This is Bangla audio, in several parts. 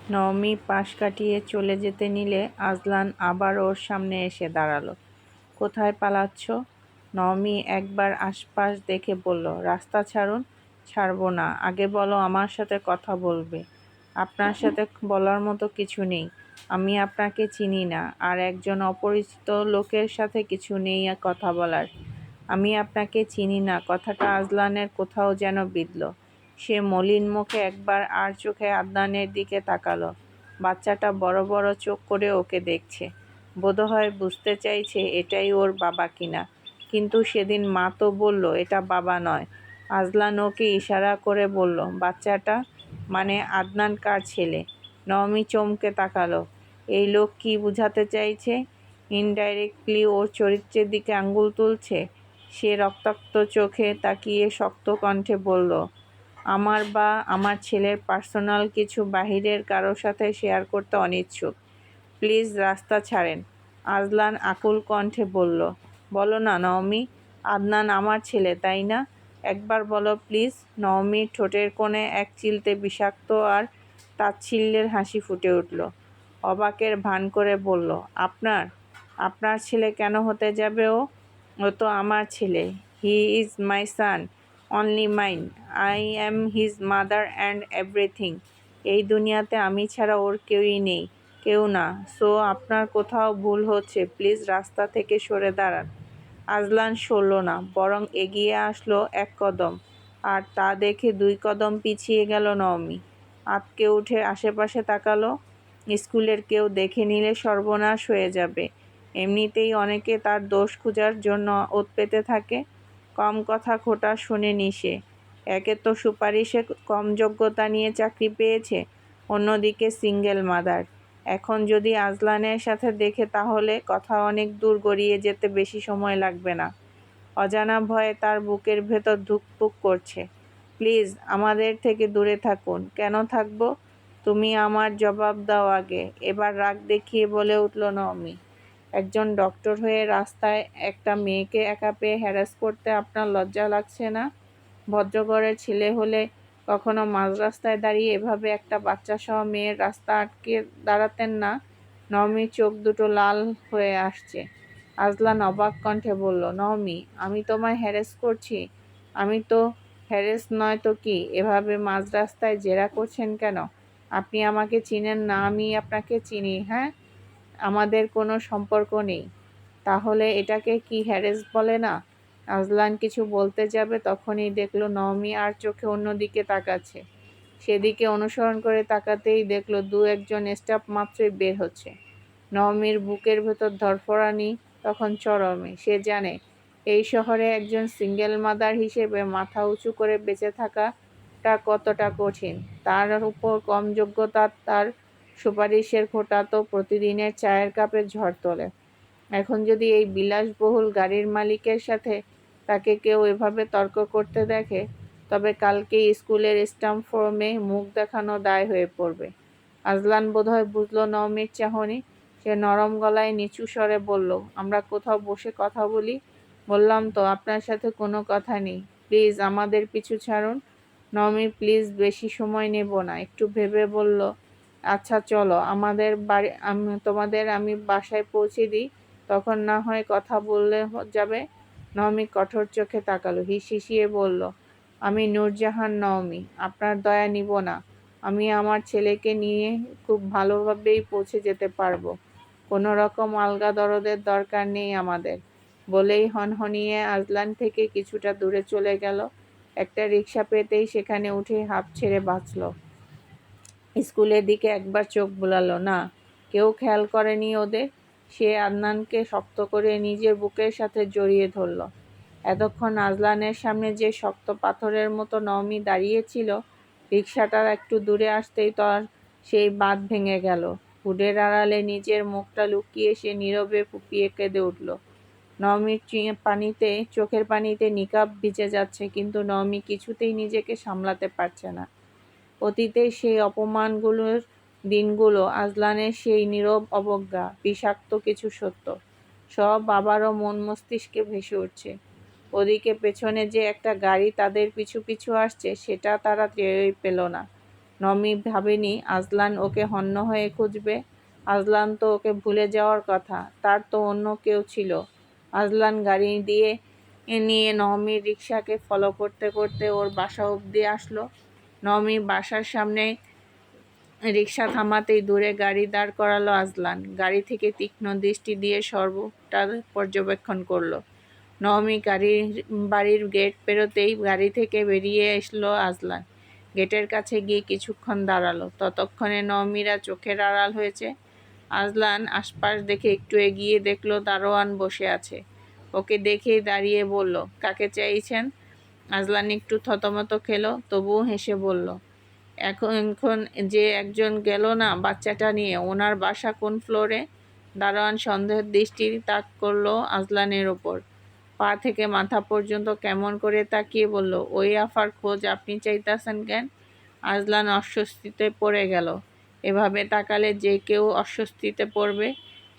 নওমি পাশ কাটিয়ে চলে যেতে নিলে আজলান আবার ওর সামনে এসে দাঁড়াল। কোথায় পালাচ্ছ? নওমি একবার আশপাশ দেখে বলল, রাস্তা ছাড়ুন। ছাড়ব না, আগে বলো আমার সাথে কথা বলবে। আপনার সাথে বলার মতো কিছু নেই। আমি আপনাকে চিনি না, আর একজন অপরিচিত লোকের সাথে কিছু নেই কথা বলার। আমি আপনাকে চিনি না কথাটা আজলানের কোথাও যেন বিঁধল। সে মলিন মুখে একবার আর চোখে আদনানের দিকে তাকালো। বাচ্চাটা বড় বড় চোখ করে ওকে দেখছে। বোধহয় বুঝতে চাইছে এটাই ওর বাবা কিনা। কিন্তু সেদিন মা তো বলল এটা বাবা নয়। আজলান ওকে ইশারা করে বলল, বাচ্চাটা মানে আদনান কার ছেলে? নওমি চমকে তাকালো। এই লোক কি বুঝাতে চাইছে? ইনডাইরেক্টলি ওর চরিত্রের দিকে আঙ্গুল তুলছে। সে রক্তাক্ত চোখে তাকিয়ে শক্ত কণ্ঠে বলল, আমার ছেলের পার্সোনাল কিছু বাহিরের কারোর সাথে শেয়ার করতে অনিচ্ছুক। প্লিজ রাস্তা ছাড়েন। আজলান আকুল কণ্ঠে বলল, বলো না নওমি, আদনান আমার ছেলে তাই না? একবার বলো প্লিজ। নওমির ঠোঁটের কোণে এক চিলতে বিষাক্ত আর তাচ্ছিল্যের হাসি ফুটে উঠল। অবাকের ভান করে বলল, আপনার ছেলে কেন হতে যাবে? ও তো আমার ছেলে। He is my son, only mine. I am his mother and everything. এই দুনিয়াতে আমি ছাড়া ওর কেউই নেই, কেউ না। সো আপনার কোথাও ভুল হচ্ছে, প্লিজ রাস্তা থেকে সরে দাঁড়ান। আজলান সরল না, বরং এগিয়ে আসলো এক কদম, আর তা দেখে 2 কদম পিছিয়ে গেল নওমি। আঁতকে উঠে আশেপাশে তাকালো। স্কুলের কেউ দেখে নিলে সর্বনাশ হয়ে যাবে। এমনিতেই অনেকে তার দোষ খোঁজার জন্য ওৎ পেতে থাকে। কম কথা খোটা শোনেনি সে। একে তো সুপারিশে কম যোগ্যতা নিয়ে চাকরি পেয়েছে, অন্যদিকে সিঙ্গেল মাদার। এখন যদি আজলানের সাথে দেখে তাহলে কথা অনেক দূর গড়িয়ে যেতে বেশি সময় লাগবে না। অজানা ভয়ে তার বুকের ভেতর ধুকপুক করছে। প্লিজ আমাদের থেকে দূরে থাকুন। কেন থাকবো? তুমি আমার জবাব দাও আগে। এবার রাগ দেখিয়ে বলে উঠল নওমি, একজন ডক্টর হয়ে রাস্তায় একটা মেয়েকে একা পেয়ে হ্যারাস করতে আপনার লজ্জা লাগছে না? ভদ্রঘরের ছেলে হলে কখনো মাঝ রাস্তায় দাঁড়িয়ে এভাবে একটা বাচ্চাসহ মেয়ের রাস্তা আটকে দাঁড়াতেন না? নওমির চোখ দুটো লাল হয়ে আসছে। আজলান অবাক কণ্ঠে বলল, নওমি, আমি তোমায় হ্যারাস করছি? আমি তো হ্যারেস নয় তো কি? এভাবে মাঝ রাস্তায় জেরা করছেন কেন? আপনি আমাকে চিনেন না, আমি আপনাকে চিনি? হ্যাঁ, আমাদের কোনো সম্পর্ক নেই। তাহলে এটাকে কি হ্যারেস বলে না? আজলান কিছু বলতে যাবে, তখনই দেখলো নওমি আর চোখে অন্যদিকে তাকাচ্ছে। সেদিকে অনুসরণ করে তাকাতেই দেখলো 2-1 স্টাফ মাত্রই বের হচ্ছে। নওমির বুকের ভেতর ধড়ফড়ানি তখন চরমে। সে জানে এই শহরে একজন সিঙ্গেল মাদার হিসেবে মাথা উঁচু করে বেঁচে থাকাটা কতটা কঠিন। তার উপর কম যোগ্যতা, তার সুপারিশের খোঁটা তো প্রতিদিনের চায়ের কাপে ঝড় তোলে। এখন যদি এই বিলাসবহুল গাড়ির মালিকের সাথে তাকে কেউ এভাবে তর্ক করতে দেখে, তবে কালকেই স্কুলের স্টাম্প ফর্মে মুখ দেখানো দায় হয়ে পড়বে। আজলান বোধহয় বুঝল নওমির চাহনি। সে নরম গলায় নিচু স্বরে বলল, আমরা কোথাও বসে কথা বলি? বললাম তো আপনার সাথে কোনো কথা নেই। প্লিজ আমাদের পিছু ছাড়ুন। নওমি, প্লিজ বেশি সময় নেব না। একটু ভেবে বলল, আচ্ছা চলো, তোমাদের আমি বাসায় পৌঁছে দিই, তখন না হয় কথা বললে যাবে। নওমি কঠোর চোখে তাকালো, হিসিয়ে বলল, আমি নূরজাহান নওমি, আপনার দয়া নিব না। আমি আমার ছেলেকে নিয়ে খুব ভালোভাবেই পৌঁছে যেতে পারবো। কোনো রকম আলগা দরদের দরকার নেই আমাদের। বলেই হনহনিয়ে আজলান থেকে কিছুটা দূরে চলে গেল। একটা রিকশা পেতেই সেখানে উঠে হাঁপ ছেড়ে বাঁচল। স্কুলের দিকে একবার চোখ বুলালো না, কেউ খেয়াল করেনি ওদের। সে আদনানকে শক্ত করে নিজের বুকের সাথে জড়িয়ে ধরল। এতক্ষণ আজলানের সামনে যে শক্ত পাথরের মতো নওমি দাঁড়িয়েছিল, রিকশাটার একটু দূরে আসতেই তার সেই বাঁধ ভেঙে গেল। হুডের আড়ালে নিজের মুখটা লুকিয়ে সে নীরবে ফুঁপিয়ে কেঁদে উঠল। নওমির চোখের পানিতে নিকাব ভিজে যাচ্ছে, কিন্তু নওমি কিছুতেই নিজেকে সামলাতে পারছে না। অতীতের সেই অপমানগুলোর দিনগুলো, আজলানের সেই নীরব অবজ্ঞা, বিষাক্ত কিছু সত্য, সব আবারও মন মস্তিষ্কে ভেসে উঠছে। ওদিকে পেছনে যে একটা গাড়ি তাদের পিছু পিছু আসছে, সেটা তারা টেরই পেল না। নমি ভাবেনি আজলান ওকে হন্য হয়ে খুঁজবে। আজলান তো ওকে ভুলে যাওয়ার কথা, তার তো অন্য কেউ ছিল। আজলান গাড়ি দিয়ে নিয়ে নমির রিক্সাকে ফলো করতে করতে ওর বাসা অবধি আসলো। নমি বাসার সামনে রিক্সা থামাতেই দূরে গাড়ি দাঁড় করালো আজলান। গাড়ি থেকে তীক্ষ্ণ দৃষ্টি দিয়ে সর্বটা পর্যবেক্ষণ করলো। নমি বাড়ির গেট পেরোতেই গাড়ি থেকে বেরিয়ে এসলো আজলান। গেটের কাছে গিয়ে কিছুক্ষণ দাঁড়ালো। ততক্ষণে নমিরা চোখের আড়াল হয়েছে। আজলান আশপাশ দেখে একটু এগিয়ে দেখলো দারোয়ান বসে আছে। ওকে দেখেই দাঁড়িয়ে বলল, কাকে চাইছেন? আজলান একটু থতমত খেলো, তবুও হেসে বলল, এখন যে একজন গেল না বাচ্চাটা নিয়ে, ওনার বাসা কোন ফ্লোরে? দারোয়ান সন্দেহের দৃষ্টি তাক করলো আজলানের ওপর। পা থেকে মাথা পর্যন্ত কেমন করে তাকিয়ে বলল, ওই আফার খোঁজ আপনি চাইতাছেন কেন? আজলান অস্বস্তিতে পড়ে গেল। এভাবে তাকালে যে কেউ অস্বস্তিতে পড়বে।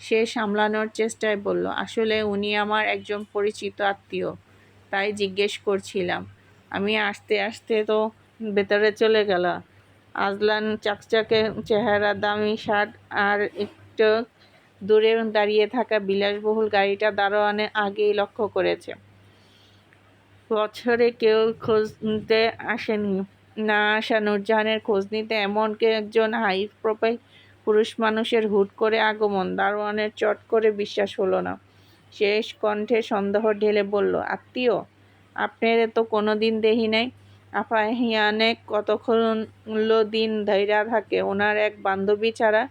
সে সামলানোর চেষ্টায় বলল, আসলে উনি আমার একজন পরিচিত আত্মীয়, তাই জিজ্ঞেস করছিলাম। আমি আসতে আসতে তো ভেতরে চলে গেল। আজলান চকচকে চেহারা, দামি শার্ট আর একটু দূরে দাঁড়িয়ে থাকা বিলাসবহুল গাড়িটা দারোয়ানের আগেই লক্ষ্য করেছে। বছরে কেউ খোঁজ নিতে আসেনি। না আসা নূরজাহানের খোঁজ নিতে এমন একজন হাই প্রোফাইল পুরুষ মানুষের হুট করে আগমন দারোয়ানের চট করে বিশ্বাস হলো না। শেষ কণ্ঠে সন্দেহ ঢেলে বলল, আত্মীয়? আপনার তো কোনো দিন দেখি নাই। আপা হিয়ানে কতক্ষণ দিন ধৈরা থাকে, ওনার এক বান্ধবী ছাড়া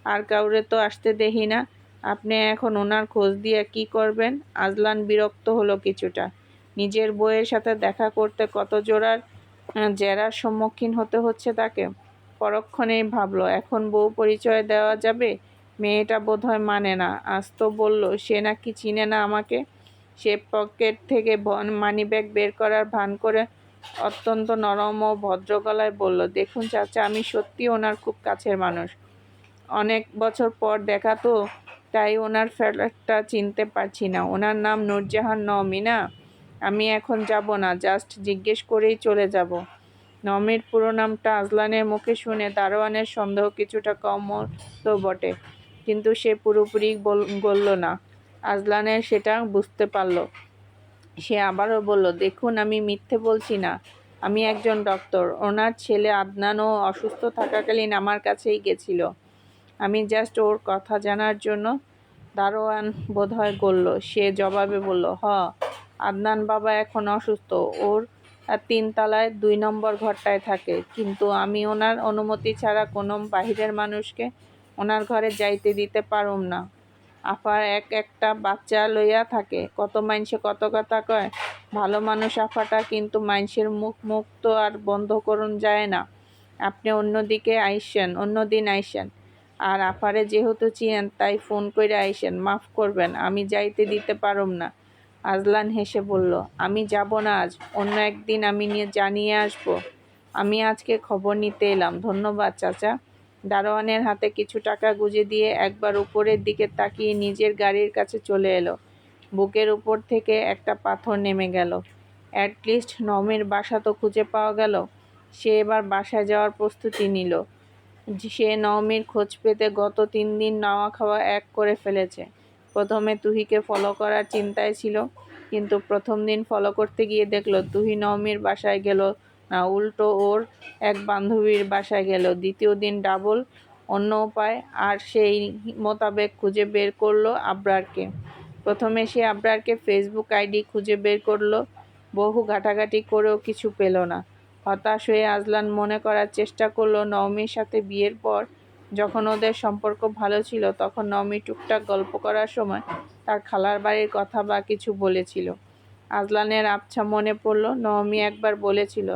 আর কাউরে তো আসতে দেখি না। আপনি এখন ওনার খোঁজ দিয়ে কি করবেন? আজলান বিরক্ত হলো কিছুটা। নিজের বউয়ের সাথে দেখা করতে কত জেরার সম্মুখীন হতে হচ্ছে তাকে। পরক্ষণেই ভাবল, এখন বউ পরিচয় দেওয়া যাবে? মেয়েটা বোধহয় মানে না। আজ তো বলল সে নাকি চিনে না আমাকে। সে পকেট থেকে মানিব্যাগ বের করার ভান করে অত্যন্ত নরম ও ভদ্র গলায় বলল, দেখুন চাচা, আমি সত্যি ওনার খুব কাছের মানুষ। অনেক বছর পর দেখা তো, তাই ওনার ফ্ল্যাটটা চিনতে পারছি না। ওনার নাম নূরজাহান নওমি না? আমি এখন যাব না, জাস্ট জিজ্ঞেস করেই চলে যাব। নওমির পুরো নামটা আজলানের মুখে শুনে দারোয়ানের সন্দেহ কিছুটা কম হলো বটে, কিন্তু সে পুরোপুরি গলল না। আজলানের সেটা বুঝতে পারল। সে আবারও বলল, দেখুন, আমি মিথ্যে বলছি না। আমি একজন ডক্টর। ওনার ছেলে আদনানও অসুস্থ থাকাকালীন আমার কাছেই গেছিল। আমি জাস্ট ওর কথা জানার জন্য। দারোয়ান বোধহয় গলল। সে জবাবে বলল, আদনান বাবা এখন অসুস্থ। ওর 3 তলায় 2 নম্বর ঘরটায় থাকে, কিন্তু আমি ওনার অনুমতি ছাড়া কোনো বাহিরের মানুষকে ওনার ঘরে যাইতে দিতে পারুম না। আফার একটা বাচ্চা লইয়া থাকে, কত মাইনষে কত কথা কয়। ভালো মানুষ আফাটা, কিন্তু মাইনষের মুখ তো আর বন্ধ করুন যায় না। আপনি অন্যদিন আইসেন। আর আফারে যেহেতু চিনেন, তাই ফোন কইরা আইসেন। মাফ করবেন, আমি যাইতে দিতে পারুম না। আজলান হেসে বলল, আমি যাব না আজ, অন্য একদিন আমি জানিয়ে আসব। আমি আজকে খবর নিতে এলাম। ধন্যবাদ চাচা। দারোয়ানের হাতে কিছু টাকা গুঁজে দিয়ে একবার উপরের দিকে তাকিয়ে নিজের গাড়ির কাছে চলে এলো। বুকের উপর থেকে একটা পাথর নেমে গেল। অ্যাটলিস্ট নমির বাসা তো খুঁজে পাওয়া গেল। সে এবার বাসায় যাওয়ার প্রস্তুতি নিল। সে নওমির খোঁজ পেতে গত 3 দিন নাওয়া খাওয়া এক করে ফেলেছে। প্রথমে তুহিকে ফলো করার চিন্তায় ছিল, কিন্তু প্রথম দিন ফলো করতে গিয়ে দেখলো তুহি নওমির বাসায় গেল না, উল্টো ওর এক বান্ধবীর বাসায় গেল। দ্বিতীয় দিন ডাবল অন্য উপায়, আর সেই মোতাবেক খুঁজে বের করলো আবরারকে। প্রথমে সে আবরারকে ফেসবুক আইডি খুঁজে বের করলো। বহু ঘাটাঘাটি করেও কিছু পেল না। হতাশ হয়ে আজলান মনে করার চেষ্টা করলো নওমির সাথে বিয়ের পর যখন ওদের সম্পর্ক ভালো ছিল, তখন নওমি টুকটাক গল্প করার সময় তার খালার বাড়ির কথা বা কিছু বলেছিল। আজলানের আবছা মনে পড়ল, নওমি একবার বলেছিল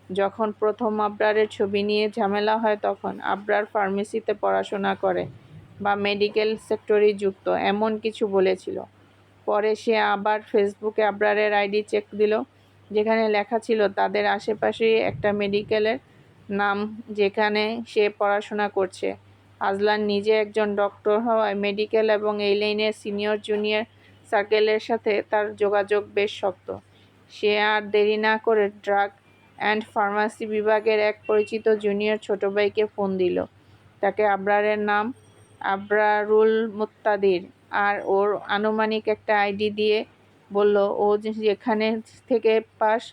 যখন প্রথম আবরারের ছবি নিয়ে ঝামেলা হয়, তখন আবরার ফার্মেসিতে পড়াশোনা করে বা মেডিকেল সেক্টরে যুক্ত, এমন কিছু বলেছিল। পরে সে আবার ফেসবুকে আবরারের আইডি চেক দিল, যেখানে লেখা ছিল তাদের আশেপাশেই একটা মেডিকেলের নাম, যেখানে সে পড়াশোনা করছে। আজলান নিজে একজন ডক্টর হওয়ায় মেডিকেল এবং এই লাইনের সিনিয়র জুনিয়র সার্কেলের সাথে তার যোগাযোগ বেশ শক্ত। সে আর দেরি না করে ড্রাগ অ্যান্ড ফার্মাসি বিভাগের এক পরিচিত জুনিয়র ছোট ভাইকে ফোন দিল। তাকে আবরারের নাম আবরারুল মুত্তাদির, আর ওর আনুমানিক একটা আইডি দিয়ে বলল ও যেখানে থেকে পাস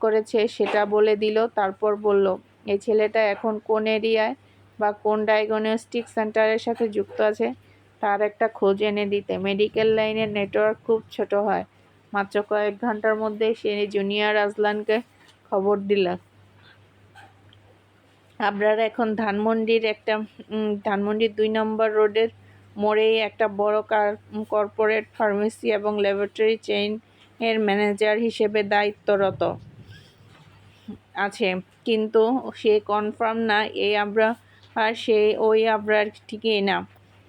করেছে সেটা বলে দিল। তারপর বলল, এই ছেলেটা এখন কোন এরিয়ায় বা কোন ডায়াগনস্টিক সেন্টারের সাথে যুক্ত আছে তার একটা খোঁজ এনে দিতে। মেডিকেল লাইনের নেটওয়ার্ক খুব ছোট হয়। মাত্র কয়েক ঘন্টার মধ্যেই সে জুনিয়র আজলানকে খবর দিল। আবরার এখন ধানমন্ডির 2 নম্বর রোডের মোড়েই একটা বড় কর্পোরেট ফার্মেসি এবং ল্যাবরেটরি চেইনের ম্যানেজার হিসেবে দায়িত্বরত আছে। কিন্তু সে কনফার্ম না এই আবরার ওই আবরার ঠিকই না।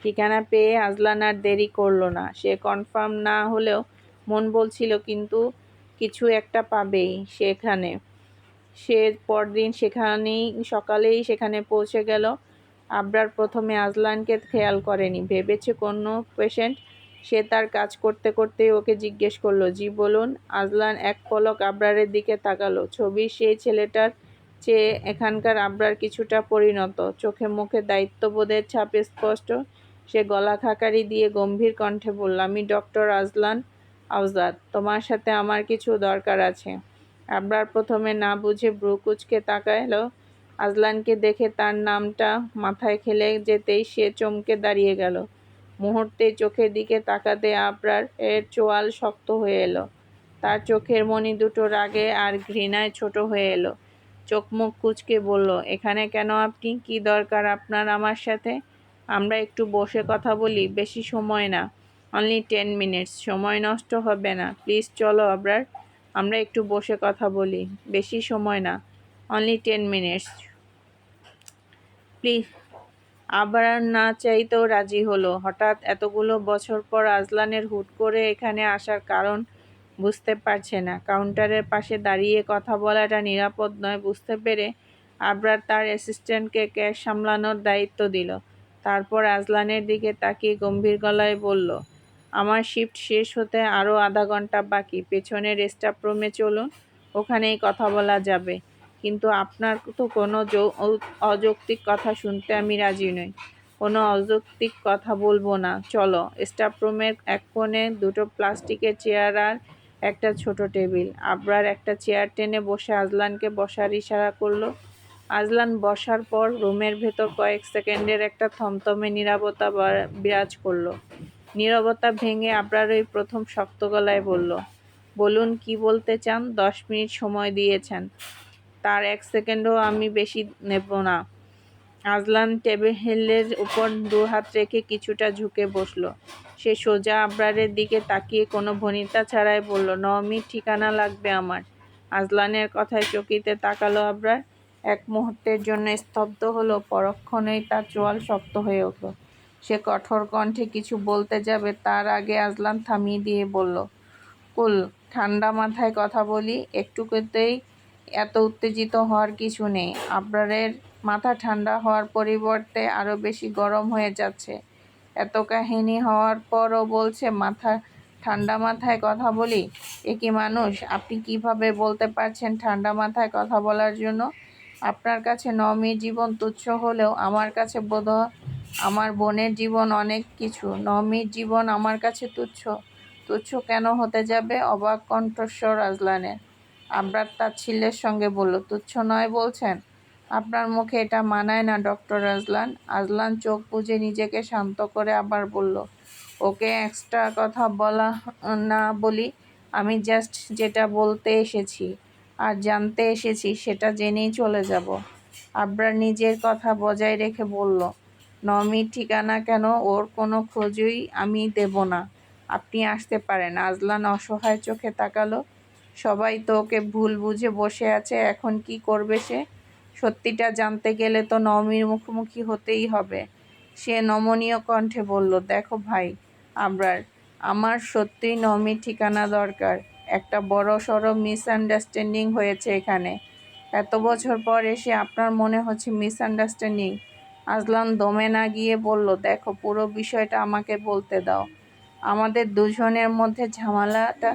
ঠিকানা পেয়ে আজলান আর দেরি করল না। সে কনফার্ম না হলেও মন বলছিল কিন্তু কিছু একটা পাবেই সেখানে। সে পরদিন সকালেই সেখানে পৌঁছে গেল। আবরার প্রথমে আজলানকে খেয়াল করেনি, ভেবেছে কোনো পেশেন্ট। সে তার কাজ করতে করতেই ওকে জিজ্ঞেস করলো, জি বলুন। আজলান এক পলক আবরারের দিকে তাকালো। ছবির সেই ছেলেটার চেয়ে এখানকার আবরার কিছুটা পরিণত, চোখে মুখে দায়িত্ববোধের ছাপ স্পষ্ট। সে গলা খাকারি দিয়ে গম্ভীর কণ্ঠে বলল, আমি ডক্টর আজলান আওজাদ, তোমার সাথে আমার কিছু দরকার আছে। আবরার প্রথমে না বুঝে ভ্রু কুঁচকে তাকাল। আজলানকে দেখে তার নামটা মাথায় খেলে যেতেই সে চমকে দাঁড়িয়ে গেল। মুহূর্তেই চোখের দিকে তাকাতে আবরার এর চোয়াল শক্ত হয়ে এলো। তার চোখের মণি দুটো রাগে আর ঘৃণায় ছোট হয়ে এলো। চোখ মুখ কুঁচকে বলল, এখানে কেন আপনি? কি দরকার আপনার আমার সাথে? আমরা একটু বসে কথা বলি, বেশি সময় না, অনলি 10 মিনিটস। সময় নষ্ট হবে না, প্লিজ চলো আবরার, আমরা একটু বসে কথা বলি, বেশি সময় না, অনলি 10 মিনিটস প্লিজ। আবরার না চাইতেও রাজি হলো। হঠাৎ এতগুলো বছর পর আজলানের হুট করে এখানে আসার কারণ বুঝতে পারছে না। কাউন্টারের পাশে দাঁড়িয়ে কথা বলাটা নিরাপদ নয় বুঝতে পেরে আবরার তার অ্যাসিস্ট্যান্টকে ক্যাশ সামলানোর দায়িত্ব দিল। তারপর আজলানের দিকে তাকিয়ে গম্ভীর গলায় বলল, আমার শিফট শেষ হতে আরও আধা ঘন্টা বাকি। পেছনের স্টাফ রুমে চলুন, ওখানেই কথা বলা যাবে। কিন্তু আপনার তো কোনো অযৌক্তিক কথা শুনতে আমি রাজি নই। কোনো অযৌক্তিক কথা বলবো না, চলো। স্টাফ রুমের এক কোণে দুটো প্লাস্টিকের চেয়ার আর একটা ছোট টেবিল। আবরার একটা চেয়ার টেনে বসে আজলানকে বসার ইশারা করলো। আজলান বসার পর রুমের ভেতর কয়েক সেকেন্ডের একটা থমথমে নীরবতা বিরাজ করলো। নীরবতা ভেঙে আবরার ওই প্রথম শক্ত গলায় বলল, বলুন কি বলতে চান? 10 মিনিট সময় দিয়েছেন, তার 1 সেকেন্ডও আমি বেশি নেব না। আজলান টেবিলের উপর 2 হাত রেখে কিছুটা ঝুঁকে বসল। সে সোজা আবরারের দিকে তাকিয়ে কোনো ভনিতা ছাড়াই বলল, 9 মিনিট ঠিকানা লাগবে আমার। আজলানের কথায় চকিতে তাকালো আবরার। এক মুহূর্তের জন্য স্তব্ধ হলো, পরক্ষণেই তার চোয়াল শক্ত হয়ে উঠল। সে কঠোর কণ্ঠে কিছু বলতে যাবে, তার আগে আজলান থামিয়ে দিয়ে বলল, কুল, ঠান্ডা মাথায় কথা বলি, একটুকুতেই এত উত্তেজিত হওয়ার কিছু নেই। আবরারের মাথা ঠান্ডা হওয়ার পরিবর্তে আরও বেশি গরম হয়ে যাচ্ছে। এত কাহিনী হওয়ার পরও বলছে ঠান্ডা মাথায় কথা বলি। এ কি মানুষ? আপনি কিভাবে বলতে পারছেন ঠান্ডা মাথায় কথা বলার জন্য? আপনার কাছে নমির জীবন তুচ্ছ হলেও আমার কাছে বোধহয় আমার বোনের জীবন অনেক কিছু। নমির জীবন আমার কাছে তুচ্ছ? তুচ্ছ কেন হতে যাবে? অবাক কণ্ঠস্বর আজলানের। আবরার তাচ্ছিল্যের সঙ্গে বলল, তুচ্ছ নয় বলছেন? আপনার মুখে এটা মানায় না ডক্টর আজলান। আজলান চোখ বুজে নিজেকে শান্ত করে আবার বলল, ওকে এক্সট্রা কথা না বলি, আমি জাস্ট যেটা বলতে এসেছি আর জানতে এসেছি সেটা জেনেই চলে যাব। আবরার নিজের কথা বজায় রেখে বলল, নমির ঠিকানা কেন? ওর কোনো খোঁজই আমি দেব না, আপনি আসতে পারেন। আজলান অসহায় চোখে তাকালো। সবাই তো ওকে ভুল বুঝে বসে আছে, এখন কি করবে সে? সত্যিটা জানতে গেলে তো নমির মুখোমুখি হতেই হবে। সে নমনীয় কণ্ঠে বলল, দেখো ভাই আবরার, আমার সত্যিই নমির ঠিকানা দরকার। একটা বড়সড় মিসআন্ডারস্ট্যান্ডিং হয়েছে এখানে। এত বছর পর এসে আপনার মনে হচ্ছে মিসআন্ডারস্ট্যান্ডিং? আজলান দমে না গিয়ে বলল, দেখো পুরো বিষয়টা আমাকে বলতে দাও। আমাদের দুজনের মধ্যে ঝামেলাটা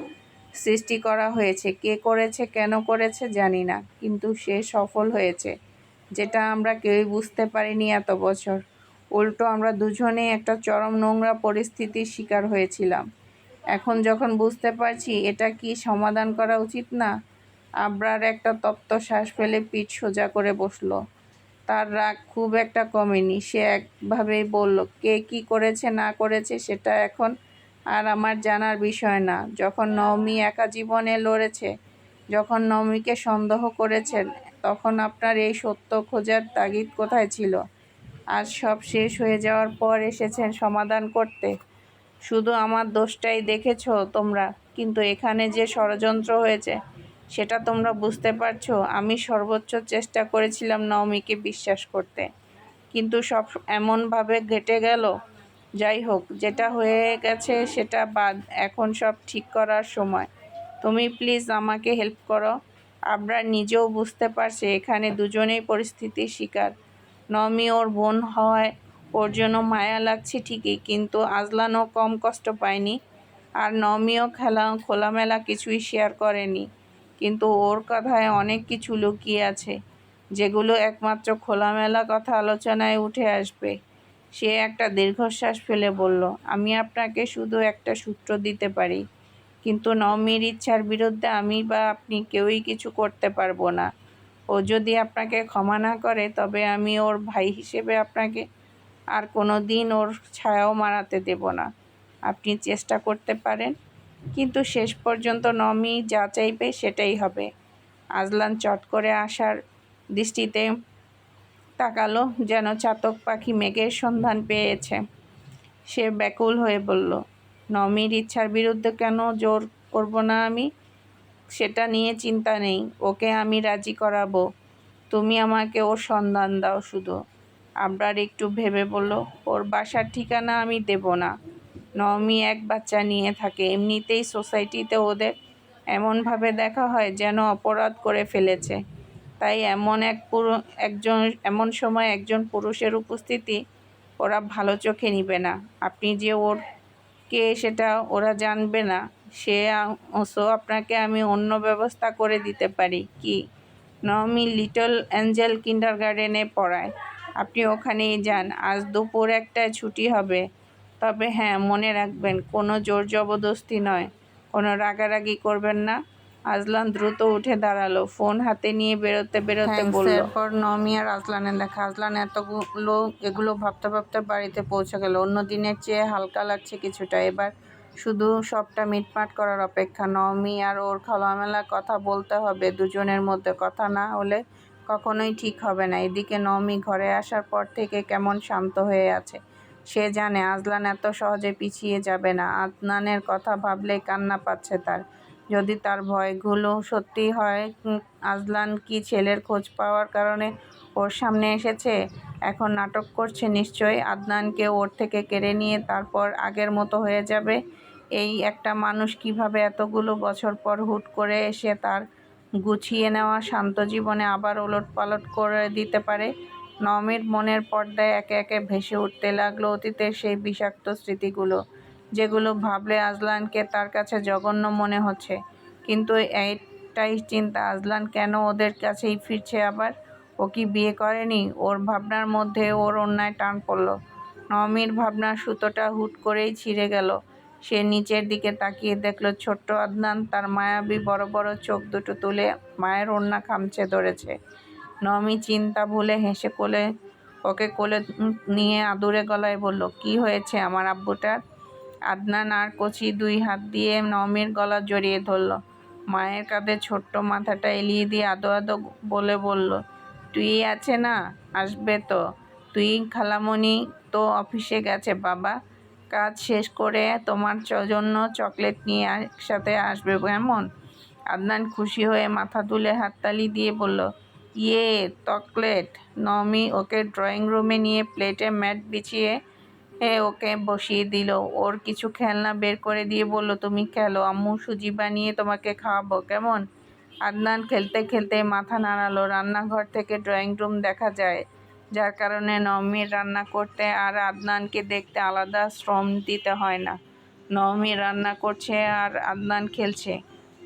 সৃষ্টি করা হয়েছে। কে করেছে, কেন করেছে জানি না, কিন্তু সে সফল হয়েছে, যেটা আমরা কেউই বুঝতে পারিনি এত বছর। উল্টো আমরা দুজনেই একটা চরম নোংরা পরিস্থিতির শিকার হয়েছিলাম। এখন যখন বুঝতে পারছি এটা কি সমাধান করা উচিত না। আবরার একটা তপ্ত শ্বাস ফেলে পিঠ সোজা করে বসল। তার রাগ খুব একটা কমেনি। সে একভাবেই বলল, কে কি করেছে না করেছে সেটা এখন আর আমার জানার বিষয় না। যখন নওমি একা জীবনে লড়েছে, যখন নওমিকে সন্দেহ করেছেন, তখন আপনার এই সত্য খোঁজার তাগিদ কোথায় ছিল? আজ সব শেষ হয়ে যাওয়ার পর এসেছেন সমাধান করতে। শুধু আমার দোষটাই দেখেছো তোমরা, কিন্তু এখানে যে ষড়যন্ত্র হয়েছে সেটা তোমরা বুঝতে পারছো? আমি সর্বোচ্চ চেষ্টা করেছিলাম নওমিকে বিশ্বাস করতে, কিন্তু সব এমনভাবে ঘটে গেল। যাই হোক, যেটা হয়ে গেছে সেটা বাদ। এখন সব ঠিক করার সময়। তুমি প্লিজ আমাকে হেল্প করো। আবরার নিজেও বুঝতে পারছে এখানে দুজনেই পরিস্থিতির শিকার। নওমি ওর বোন হওয়ায় ওর জন্য মায়া লাগছে ঠিকই, কিন্তু আজলানও কম কষ্ট পায়নি। আর নওমিও খোলামেলা কিছুই শেয়ার করেনি, কিন্তু ওর কথায় অনেক কিছু লুকিয়ে আছে, যেগুলো একমাত্র খোলামেলা কথা আলোচনায় উঠে আসবে। সে একটা দীর্ঘশ্বাস ফেলে বলল, আমি আপনাকে শুধু একটা সূত্র দিতে পারি, কিন্তু নওমির ইচ্ছার বিরুদ্ধে আমি বা আপনি কেউই কিছু করতে পারবো না। ও যদি আপনাকে ক্ষমা না করে, তবে আমি ওর ভাই হিসেবে আপনাকে আর কোনো দিন ওর ছায়াও মারাতে দেব না। আপনি চেষ্টা করতে পারেন, কিন্তু শেষ পর্যন্ত নওমি যা চাইবে সেটাই হবে। আজলান চট করে আশার দৃষ্টিতে তাকালো, যেন চাতক পাখি মেঘের সন্ধান পেয়েছে। সে ব্যাকুল হয়ে বলল, নওমির ইচ্ছার বিরুদ্ধে কেন জোর করব না আমি? সেটা নিয়ে চিন্তা নেই, ওকে আমি রাজি করাবো। তুমি আমাকে ওর সন্ধান দাও শুধু। আবরার একটু ভেবে বলল, ওর বাসার ঠিকানা আমি দেব না। নওমি এক বাচ্চা নিয়ে থাকে, এমনিতেই সোসাইটিতে ওদের এমনভাবে দেখা হয় যেন অপরাধ করে ফেলেছে। তাই এমন সময় একজন পুরুষের উপস্থিতি ওরা ভালো চোখে নিবে না। আপনি যে ওর কে সেটা ওরা জানবে না। আপনাকে আমি অন্য ব্যবস্থা করে দিতে পারি। কি? নওমি লিটল অ্যাঞ্জেল কিন্ডারগার্টেনে পড়ায়। আপনি ওখানেই যান। আজ দুপুর 1টায় ছুটি হবে। তবে হ্যাঁ, মনে রাখবেন, কোনো জোর জবরদস্তি নয়, কোনো রাগারাগি করবেন না। আজলান দ্রুত উঠে দাঁড়ালো, ফোন হাতে নিয়ে বেরোতে বেরোতে বলল, এরপর নওমি আর আজলানের দেখা। আজলান এগুলো ভাবতে ভাবতে বাড়িতে পৌঁছে গেল। অন্য দিনের চেয়ে হালকা লাগছে কিছুটা। এবার শুধু সবটা মিটমাট করার অপেক্ষা। নওমি আর ওর খোলামেলা কথা বলতে হবে দুজনের মধ্যে। কথা না হলে কখনোই ঠিক হবে না। এদিকে নওমি ঘরে আসার পর থেকে কেমন শান্ত হয়ে আছে। সে জানে আজলান এত সহজে পিছিয়ে যাবে না। আদনানের কথা ভাবলেই কান্না পাচ্ছে তার। যদি তার ভয়গুলো সত্যি হয়, আজলান কি ছেলের খোঁজ পাওয়ার কারণে ওর সামনে এসেছে? এখন নাটক করছে নিশ্চয়ই। আদনানকে ওর থেকে কেড়ে নিয়ে তারপর আগের মতো হয়ে যাবে। এই একটা মানুষ কিভাবে এতগুলো বছর পর হুট করে এসে তার গুছিয়ে নেওয়া শান্ত জীবনে আবার ওলটপালট করে দিতে পারে? নওমির মনের পর্দায় একে একে ভেসে উঠতে লাগলো অতীতের সেই বিষাক্ত স্মৃতিগুলো, যেগুলো ভাবলে আজলানকে তার কাছে জঘন্য মনে হচ্ছে। কিন্তু এইটাই চিন্তা, আজলান কেন ওদের কাছেই ফিরছে আবার? ও কি বিয়ে করেনি? ওর ভাবনার মধ্যে ওর অন্যায় টান পড়ল। নওমির ভাবনার সুতোটা হুট করেই ছিঁড়ে গেল। সে নিচের দিকে তাকিয়ে দেখল ছোট্ট আদনান তার মায়াবী বড় বড় চোখ দুটো তুলে মায়ের ওড়না খামচে ধরেছে। নওমি চিন্তা ভুলে হেসে ওকে কোলে নিয়ে আদুরে গলায় বলল, কি হয়েছে আমার আব্বুটার? আদনান আর কচি 2 হাত দিয়ে নওমির গলা জড়িয়ে ধরল। মায়ের কাঁধে ছোট্ট মাথাটা এলিয়ে দিয়ে আদো আদো বলে বলল, তুই আছে না? আসবে তো? তুই খালামণি তো অফিসে গেছে বাবা। কাজ শেষ করে তোমার জন্য চকলেট নিয়ে একসাথে আসবে কেমন? আদনান খুশি হয়ে মাথা তুলে হাততালি দিয়ে বলল, ইয়ে, চকলেট! নওমি ওকে ড্রয়িং রুমে নিয়ে প্লেটে ম্যাট বিছিয়ে ওকে বসিয়ে দিল। ওর কিছু খেলনা বের করে দিয়ে বলল, তুমি খেলো, আম্মু সুজি বানিয়ে তোমাকে খাওয়াবো কেমন? আদনান খেলতে খেলতে মাথা নাড়ালো। রান্নাঘর থেকে ড্রয়িং রুম দেখা যায়, যার কারণে নওমির রান্না করতে আর আদনানকে দেখতে আলাদা শ্রম দিতে হয় না। নওমি রান্না করছে আর আদনান খেলছে।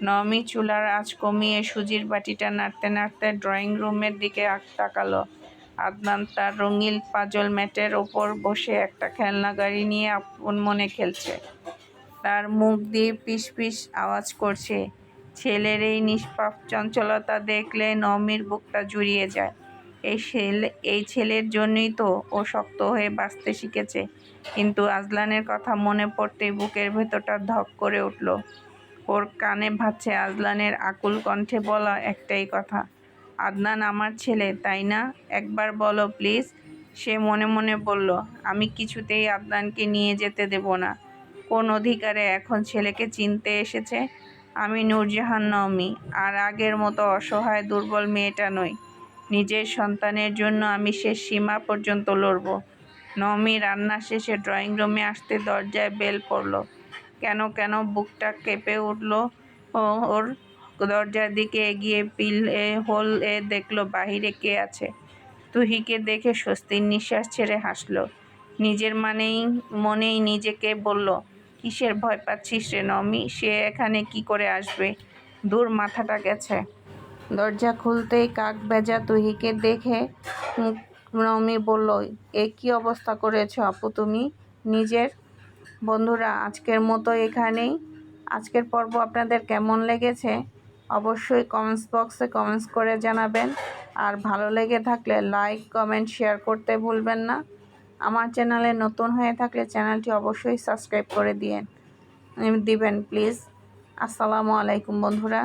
নমি চুলার আঁচ কমিয়ে সুজির বাটিটা নাড়তে নাড়তে ড্রয়িং রুমের দিকে তাকালো। আদনান তার রঙিন পাজল ম্যাটের ওপর বসে একটা খেলনা গাড়ি নিয়ে আপন মনে খেলছে। তার মুখ দিয়ে পিস পিস আওয়াজ করছে। ছেলের এই নিষ্পাপ চঞ্চলতা দেখলে নমির বুকটা জুড়িয়ে যায়। এই ছেলের জন্যই তো ও শক্ত হয়ে বাঁচতে শিখেছে। কিন্তু আজলানের কথা মনে পড়তেই বুকের ভেতরটা ধক করে উঠল। ওর কানে ভাবছে আজলানের আকুল কণ্ঠে বলা একটাই কথা, আদনান আমার ছেলে, তাই না? একবার বলো প্লিজ। সে মনে মনে বলল, আমি কিছুতেই আদনানকে নিয়ে যেতে দেব না। কোন অধিকারে এখন ছেলেকে চিনতে এসেছে? আমি নূরজাহান নওমি, আর আগের মতো অসহায় দুর্বল মেয়েটা নই। নিজের সন্তানের জন্য আমি শেষ সীমা পর্যন্ত লড়ব। নওমি রান্না শেষে ড্রয়িং রুমে আসতে দরজায় বেল পড়ল। কেন কেন বুকটা কেঁপে উঠল ওর। দরজার দিকে এগিয়ে পিল হোল দেখলো বাহিরে কে আছে। তুহিকে দেখে স্বস্তির নিঃশ্বাস ছেড়ে হাসল। নিজের মনেই নিজেকে বলল, কিসের ভয় পাচ্ছিস রে নমি? সে এখানে কি করে আসবে? দূর, মাথাটা গেছে। দরজা খুলতেই কাক ভেজা তুহিকে দেখে নমি বলল, এ কি অবস্থা করেছ আপু তুমি নিজের? বন্ধুরা, আজকের মতো এখানেই। আজকের পর্ব আপনাদের কেমন লেগেছে অবশ্যই কমেন্টস বক্সে কমেন্টস করে জানাবেন। আর ভালো লেগে থাকলে লাইক, কমেন্ট, শেয়ার করতে ভুলবেন না। আমার চ্যানেলে নতুন হয়ে থাকলে চ্যানেলটি অবশ্যই সাবস্ক্রাইব করে দিবেন প্লিজ। আসসালামু আলাইকুম বন্ধুরা।